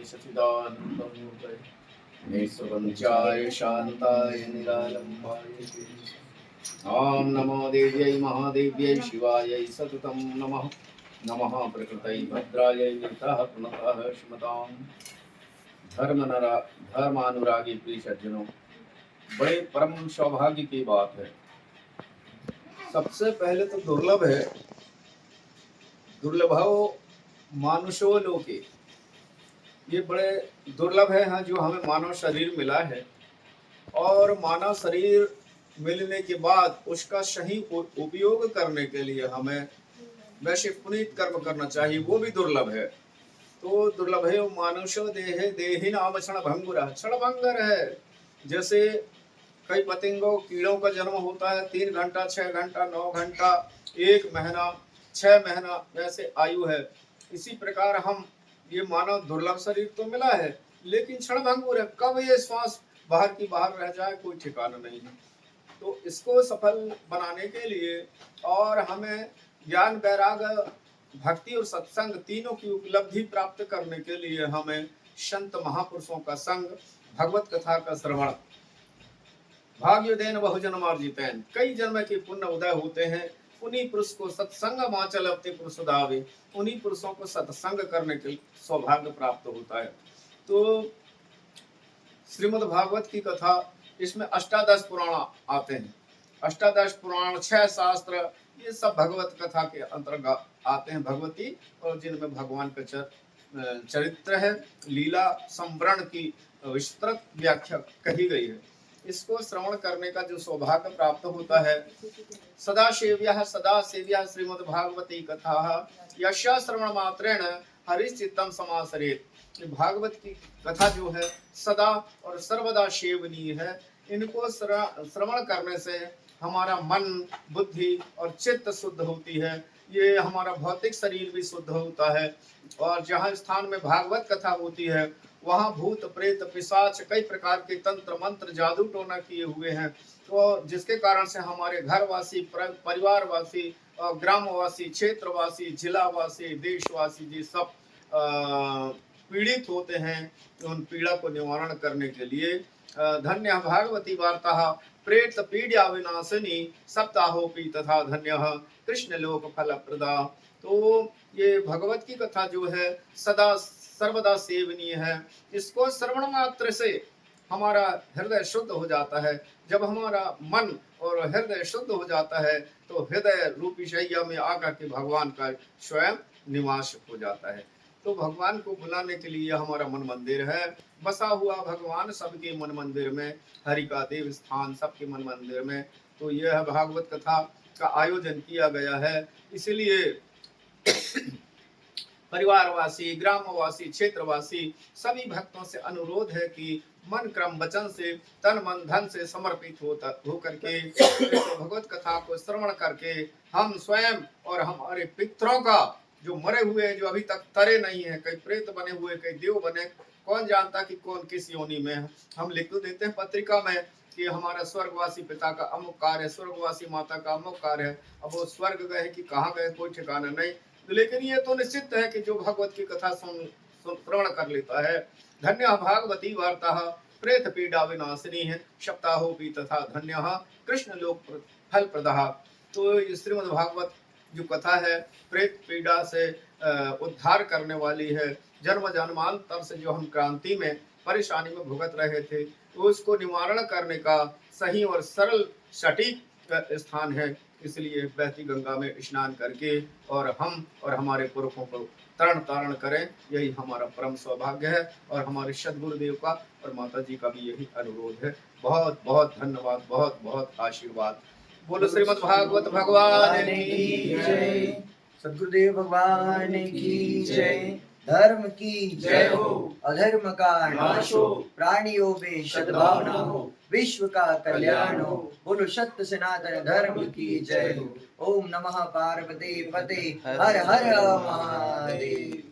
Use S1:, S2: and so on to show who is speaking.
S1: सच्चिदानन्दमूर्तये निष्प्रपञ्चाय शान्ताय निरालम्बाय ॐ नमो देव्यै महादेव्यै शिवायै सततं नमः। नमः प्रकृतै भद्रायै नमः पुनः श्रीमतां धर्मानुरागी प्रिय सज्जनों, बड़े परम सौभाग्य की बात है। सबसे पहले तो दुर्लभ है, दुर्लभो मानुषो लोके, ये बड़े दुर्लभ है हाँ, जो हमें मानव शरीर मिला है और मानव शरीर मिलने के बाद उसका सही उपयोग करने के लिए हमें वैसे पुनीत कर्म करना चाहिए, वो भी दुर्लभ है। तो दुर्लभ है मानुषो देहे देहि नाम क्षण भंगुर, क्षण भंगर है। जैसे कई पतंगों कीड़ों का जन्म होता है 3 घंटा, 6 घंटा, 9 घंटा, 1 महीना, 6 महीना, वैसे आयु है। इसी प्रकार हम ये मानव दुर्लभ शरीर तो मिला है, लेकिन क्षण भंगुर है, कब ये श्वास बाहर की बाहर रह जाए कोई ठिकाना नहीं है। तो इसको सफल बनाने के लिए और हमें ज्ञान वैराग्य भक्ति और सत्संग तीनों की उपलब्धि प्राप्त करने के लिए हमें संत महापुरुषों का संग, भगवत कथा का श्रवण, भाग्योदयन बहुजन्मार्जितैन, कई जन्म के पुण्य उदय होते हैं। उन्हीं पुरुष को सत्संग माचल अपते पुरुष दावे, उन्हीं पुरुषों को सत्संग करने के सौभाग्य प्राप्त होता है। तो श्रीमद् भागवत की कथा, इसमें 18 पुराण आते हैं। 18 पुराण, 6 शास्त्र, ये सब भगवत कथा के अंतर्गत आते हैं भगवती, और जिनमें भगवान का चरित्र है, लीला संवरण की विस्तृत व्याख्या कही गई है। इसको श्रवण करने का जो सौभाग्य प्राप्त होता है, सदा सेव्या श्रीमद् भागवती कथा यशा श्रवण मात्रेण हरिश्चित्तम समासरेत। भागवत की कथा जो है सदा और सर्वदा सेवनीय है। इनको श्रवण करने से हमारा मन, बुद्धि और चित्त शुद्ध होती है। ये हमारा भौतिक शरीर भी शुद्ध होता है। और जहाँ स्थान में भागवत कथा होती है वहाँ भूत प्रेत पिशाच कई प्रकार के तंत्र मंत्र जादू टोना किए हुए हैं। तो जिसके कारण से हमारे घरवासी, परिवारवासी, ग्रामवासी, क्षेत्रवासी, जिलावासी, देशवासी जी सब पीड़ित होते हैं। उन पीड़ा को निवारण करने के लिए धन्य भागवती वार्ता प्रेत पीड़ा विनाशिनी सप्ताहोपि तथा धन्य कृष्ण लोक फल प्रदा। तो ये भगवत की कथा जो है सदा सर्वदा सेवनीय है। इसको श्रवण मात्र से हमारा हृदय शुद्ध हो जाता है। जब हमारा मन और हृदय शुद्ध हो जाता है तो हृदय रूपी शैया में आकर के भगवान का स्वयं निवास हो जाता है। तो भगवान को बुलाने के लिए हमारा मन मंदिर है, बसा हुआ भगवान सबके मन मंदिर में, हरि का देव स्थान सबके मन मंदिर में। तो यह भागवत कथा का आयोजन किया गया है। इसलिए परिवारवासी, ग्रामवासी, क्षेत्रवासी सभी भक्तों से अनुरोध है कि मन क्रम वचन से, तन मन धन से समर्पित होकर के भगवत कथा को श्रवण करके हम स्वयं और हमारे पितरों का, जो मरे हुए हैं, जो अभी तक तरे नहीं है, कई प्रेत बने हुए, कई देव बने, कौन जानता कि कौन किस योनि में है। हम लिख तो देते हैं पत्रिका में कि हमारा स्वर्गवासी पिता का अमुक कार्य है, स्वर्गवासी माता का अमुक कार्य है। अब वो स्वर्ग गए कि कहाँ गए कोई ठिकाना नहीं, लेकिन ये तो निश्चित है कि जो भगवत की कथा श्रवण कर लेता है, धन्य भागवती वार्ता प्रेत पीड़ा विनाशिनी है सप्ताहोपि तथा धन्य कृष्ण लोक फल प्रदा। तो श्रीमद् भागवत जो कथा है प्रेत पीड़ा से उद्धार करने वाली है। जन्म जन्मांतर से जो हम क्रांति में परेशानी में भुगत रहे थे, तो उसको निवारण करने का सही और सरल सटीक स्थान है। इसलिए बहती गंगा में स्नान करके और हम और हमारे पुरखों को तरण तारण करें, यही हमारा परम सौभाग्य है। और हमारे सदगुरुदेव का और माता जी का भी यही अनुरोध है। बहुत बहुत धन्यवाद, बहुत बहुत आशीर्वाद। बोलो श्रीमद् भागवत भगवान की जय,
S2: सदगुरुदेव भगवान की जय। धर्म की जय हो, अधर्म का नाश हो, प्राणियों में सद्भावना हो, विश्व का कल्याण हो। बोलो सत्य सनातन धर्म की जय हो। ओम नमः पार्वती पते हर हर महादेव।